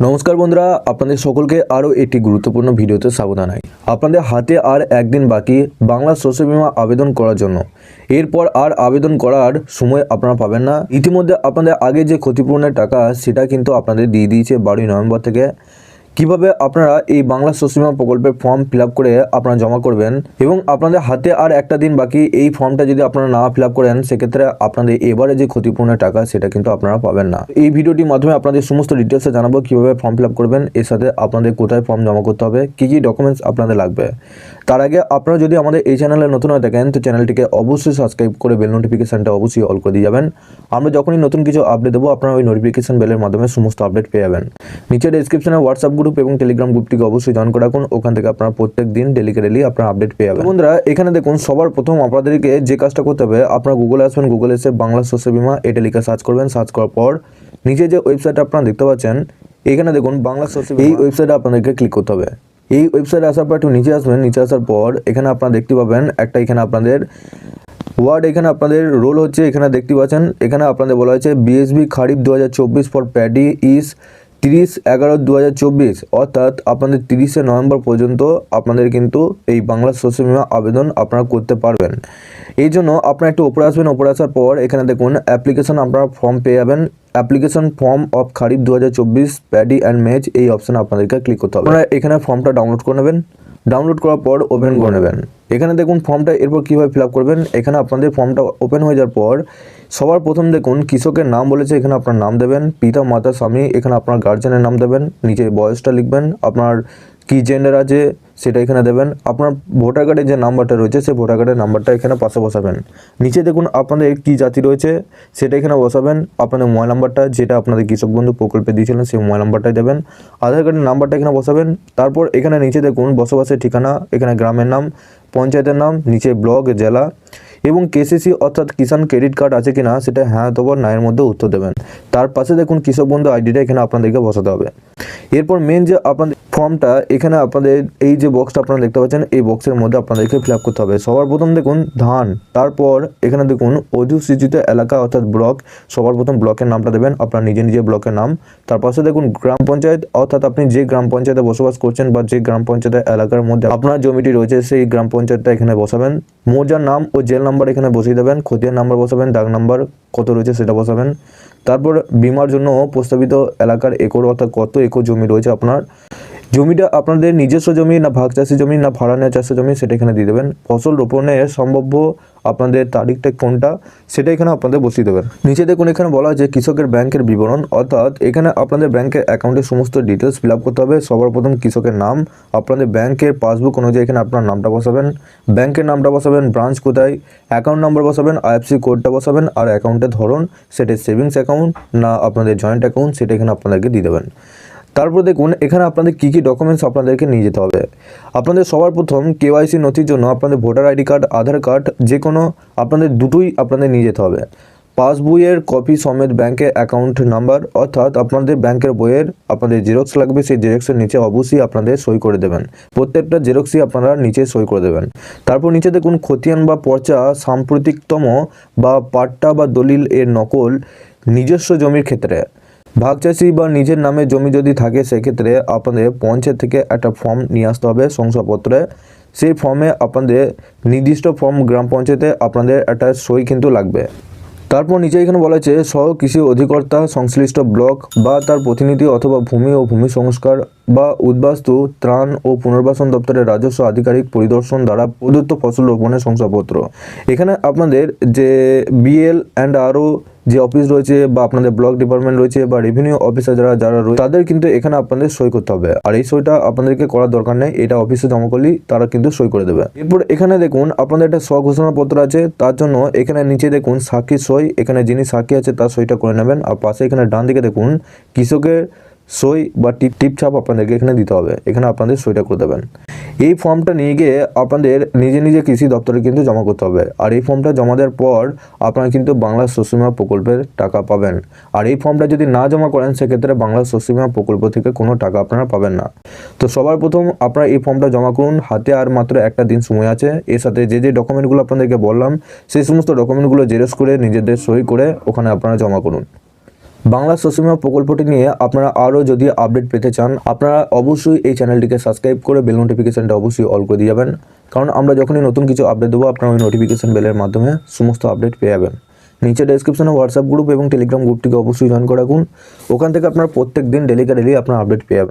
নমস্কার বন্ধুরা, আপনাদের সকলকে আরও একটি গুরুত্বপূর্ণ ভিডিওতে স্বাগত জানাই। আপনাদের হাতে আর একদিন বাকি বাংলা শস্য বীমা আবেদন করার জন্য। এরপর আর আবেদন করার সময় আপনারা পাবেন না। ইতিমধ্যে আপনাদের আগে যে ক্ষতিপূরণের টাকা সেটা কিন্তু আপনাদের দিয়ে দিয়েছে 12ই নভেম্বর থেকে। কিভাবে আপনারা এই বাংলা শস্য বীমা প্রকল্পের ফর্ম ফিল আপ করে আপনারা জমা করবেন এবং আপনাদের হাতে আর একটা দিন বাকি, এই ফর্মটা যদি আপনারা না ফিল আপ করেন সেক্ষেত্রে আপনাদের এবারে যে ক্ষতিপূরণের টাকা সেটা কিন্তু আপনারা পাবেন না। এই ভিডিওটির মাধ্যমে আপনাদের সমস্ত ডিটেলসে জানাবো কিভাবে ফর্ম ফিল আপ করবেন, এর সাথে আপনাদের কোথায় ফর্ম জমা করতে হবে, কী কী ডকুমেন্টস আপনাদের লাগবে। তার আগে আপনারা যদি আমাদের এই চ্যানেলে নতুন হয়ে থাকেন তো চ্যানেলটিকে অবশ্যই সাবস্ক্রাইব করে বেল নোটিফিকেশনটা অবশ্যই অল করে দিয়ে যাবেন। আমরা যখনই নতুন কিছু আপডেট দেবো আপনারা ওই নোটিফিকেশন বেলের মাধ্যমে সমস্ত আপডেট পেয়ে যাবেন। নিচে ডেসক্রিপশনে হোয়াটসঅ্যাপ গ্রুপ এবং টেলিগ্রাম গ্রুপটিকে অবশ্যই জয়েন করে রাখুন, ওখান থেকে আপনারা প্রত্যেক দিন ডেলি আপনারা আপডেট পেয়ে যাবেন। বন্ধুরা, এখানে দেখুন সবার প্রথম আপনাদেরকে যে কাজটা করতে হবে, আপনারা গুগলে আসবেন, গুগলে এসে বাংলা শস্য বীমা এটা লিখে সার্চ করবেন। সার্চ করার পর নিচে যে ওয়েবসাইটটা আপনারা দেখতে পাচ্ছেন এখানে দেখুন বাংলা শস্য বীমা, এই ওয়েবসাইটে আপনাদেরকে ক্লিক করতে হবে। এই ওয়েবসাইটে আসার পর একটু নিচে আসবেন, নিচে আসার পর এখানে আপনারা দেখতে পাবেন একটা, এখানে আপনাদের ওয়ার্ড, এখানে আপনাদের রোল হচ্ছে, এখানে দেখতে পাচ্ছেন এখানে আপনাদের বলা হয়েছে BSB kharif 2024 for paddy is 30/11/2024, অর্থাৎ আপনাদের 30শে নভেম্বর পর্যন্ত আপনাদের কিন্তু এই বাংলা শস্য বীমা আবেদন আপনারা করতে পারবেন। এই জন্য আপনারা একটু উপরে আসবেন, উপরে আসার পর এখানে দেখুন অ্যাপ্লিকেশন আপনারা ফর্ম পেয়ে যাবেন। Application form of kharif 2024 paddy and maize, এই অপশানে আপনাদেরকে ক্লিক করতে হবে। আপনারা এখানে ফর্মটা ডাউনলোড করে নেবেন, ডাউনলোড করার পর ওপেন করে নেবেন। এখানে দেখুন ফর্মটা এরপর কীভাবে ফিল আপ করবেন। এখানে আপনাদের ফর্মটা ওপেন হয়ে যাওয়ার পর সবার প্রথম দেখুন কৃষকের নাম বলেছে, এখানে আপনার নাম দেবেন, পিতা মাতা স্বামী, এখানে আপনার গার্জেনের নাম দেবেন, নিচে বয়সটা লিখবেন, আপনার কি জেন্ডার আছে সেটা এখানে দেবেন, আপনার ভোটার কার্ডের যে নাম্বারটা রয়েছে সেই ভোটার কার্ডের নাম্বারটা এখানে পাশে বসাবেন। নিচে দেখুন আপনাদের কি জাতি রয়েছে সেটা এখানে বসাবেন, আপনাদের মোবাইল নাম্বারটা যেটা আপনাদের কৃষক বন্ধু প্রকল্পে দিয়েছিলেন সেই মোবাইল নাম্বারটাই দেবেন, আধার কার্ডের নাম্বারটা এখানে বসাবেন। তারপর এখানে নিচে দেখুন বসবাসের ঠিকানা, এখানে গ্রামের নাম, পঞ্চায়েতের নাম, নিচে ব্লক, জেলা এবং কেসিসি অর্থাৎ কিষাণ ক্রেডিট কার্ড আছে কিনা সেটা হ্যাঁ অথবা না এর মধ্যে উত্তর দেবেন। তার পাশে দেখুন কৃষক বন্ধু আইডিটা এখানে আপনাদেরকে বসাতে হবে। এরপর মেন যে আপনাদের ফর্মটা, এখানে আপনাদের এই যে বক্সটা আপনারা দেখতে পাচ্ছেন এই বক্সের মধ্যে আপনাদেরকে ফিল আপ করতে হবে। সবার প্রথম দেখুন ধান, তারপর এখানে দেখুন অধিসূচিত এলাকা অর্থাৎ ব্লক, সবার প্রথম ব্লকের নামটা দেবেন, আপনার নিজে ব্লকের নাম। তার পাশে দেখুন গ্রাম পঞ্চায়েত, অর্থাৎ আপনি যে গ্রাম পঞ্চায়েতে বসবাস করছেন বা যে গ্রাম পঞ্চায়েতের এলাকার মধ্যে আপনার জমিটি রয়েছে সেই গ্রাম পঞ্চায়েতটা এখানে বসাবেন। মৌজার নাম ও জেল নাম্বার এখানে বসিয়ে দেবেন, খতিয়ান নাম্বার বসাবেন, দাগ নাম্বার কত রয়েছে সেটা বসাবেন। তারপর বিমার জন্য প্রস্তাবিত এলাকার একর অর্থাৎ কত একর জমি রয়েছে আপনার, জমিটা আপনাদের নিজস্ব জমি না ভাগ চাষি জমি না ভাড়া নেওয়া চাষি জমি সেটা এখানে দিয়ে দেবেন। ফসল রোপণের সম্ভাব্য আপনাদের তারিখটা কোনটা সেটা এখানে আপনাদের বসিয়ে দেবেন। নিচে দেখুন এখানে বলা হয়েছে কৃষকের ব্যাংকের বিবরণ, অর্থাৎ এখানে আপনাদের ব্যাংকের অ্যাকাউন্টের সমস্ত ডিটেলস ফিল আপ করতে হবে। সবার প্রথম কৃষকের নাম, আপনাদের ব্যাংকের পাসবুক অনুযায়ী এখানে আপনার নামটা বসাবেন, ব্যাংকের নামটা বসাবেন, ব্রাঞ্চ কোথায়, অ্যাকাউন্ট নাম্বার বসাবেন, আইএফসি কোডটা বসাবেন, আর অ্যাকাউন্টের ধরন সেটা সেভিংস অ্যাকাউন্ট না আপনাদের জয়েন্ট অ্যাকাউন্ট সেটা এখানে আপনাদেরকে দিয়ে দেবেন। তারপর দেখুন এখানে আপনাদের কী কী ডকুমেন্টস আপনাদেরকে নিয়ে যেতে হবে। আপনাদের সবার প্রথম কেওয়াইসি নথির জন্য আপনাদের ভোটার আইডি কার্ড, আধার কার্ড যে কোনো আপনাদের দুটোই আপনাদের নিয়ে যেতে হবে। পাসবইয়ের কপি সমেত ব্যাংকের অ্যাকাউন্ট নাম্বার, অর্থাৎ আপনাদের ব্যাংকের বইয়ের আপনাদের জেরক্স লাগবে, সেই জেরক্সের নিচে অবশ্যই আপনাদের সই করে দেবেন, প্রত্যেকটা জেরক্সই আপনারা নিচে সই করে দেবেন। তারপর নিচে দেখুন খতিয়ান বা পর্চা সাম্প্রতিকতম বা পাট্টা বা দলিল এর নকল নিজস্ব জমির ক্ষেত্রে, ভাগ চাষি বা নিজের নামে জমি যদি থাকে সেক্ষেত্রে আপনাদের পঞ্চায়েত থেকে একটা ফর্ম নিয়ে আসতে হবে শংসাপত্রে, সেই ফর্মে আপনাদের নির্দিষ্ট ফর্ম গ্রাম পঞ্চায়েতে আপনাদের একটা সই কিন্তু লাগবে। তারপর নিচে এখানে বলা হয়েছে সহ কৃষি অধিকর্তা সংশ্লিষ্ট ব্লক বা তার প্রতিনিধি অথবা ভূমি ও ভূমি সংস্কার বা উদ্বাস্তু ত্রাণ ও পুনর্বাসন দপ্তরের রাজস্ব আধিকারিক পরিদর্শন দ্বারা প্রদত্ত ফসল রোপণের শংসাপত্র। এখানে আপনাদের যে বিএল অ্যান্ড আরও যে অফিস রয়েছে বা আপনাদের ব্লক ডিপার্টমেন্ট রয়েছে বা রেভিনিউ অফিসার যারা রয়েছে তাদের কিন্তু এখানে আপনাদের সই করতে হবে, আর এই সইটা আপনাদেরকে করার দরকার নেই, এটা অফিসে জমা করলেই তারা কিন্তু সই করে দেবে। এরপর এখানে দেখুন আপনাদের একটা স্বঘোষণাপত্র আছে, তার জন্য এখানে নিচে দেখুন সাক্ষী সই, এখানে যিনি সাক্ষী আছে তার সইটা করে নেবেন। আর পাশে এখানে ডান দিকে দেখুন কৃষকের সই বা টিপ ছাপ আপনাদেরকে এখানে দিতে হবে, এখানে আপনাদের সইটা করে দেবেন। এই ফর্মটা নিয়ে গিয়ে আপনাদের নিজে কৃষি দপ্তরে কিন্তু জমা করতে হবে, আর এই ফর্মটা জমা দেওয়ার পর আপনারা কিন্তু বাংলা শস্য বীমা প্রকল্পের টাকা পাবেন। আর এই ফর্মটা যদি না জমা করেন সেক্ষেত্রে বাংলা শস্য বীমা প্রকল্প থেকে কোনো টাকা আপনারা পাবেন না। তো সবার প্রথম আপনারা এই ফর্মটা জমা করুন, হাতে আর মাত্র একটা দিন সময় আছে। এর সাথে যে ডকুমেন্টগুলো আপনাদেরকে বললাম সেই সমস্ত ডকুমেন্টগুলো জেরক্স করে নিজেদের সই করে ওখানে আপনারা জমা করুন। বাংলা সোশ্যাল মিডিয়া প্রকল্পটি নিয়ে আপনারা আরও যদি আপডেট পেতে চান, আপনারা অবশ্যই এই চ্যানেলটিকে সাবস্ক্রাইব করে বেল নোটিফিকেশনটা অবশ্যই অল করে দিয়ে যাবেন, কারণ আমরা যখনই নতুন কিছু আপডেট দেবো আপনারা ওই নোটিফিকেশন বেলের মাধ্যমে সমস্ত আপডেট পেয়ে যাবেন। নিচে ডেসক্রিপশনে হোয়াটসঅ্যাপ গ্রুপ এবং টেলিগ্রাম গ্রুপটিকে অবশ্যই জয়েন করে রাখুন। ওখান থেকে আপনারা প্রত্যেক দিন ডেলি আপনারা আপডেট পেয়ে যাবেন।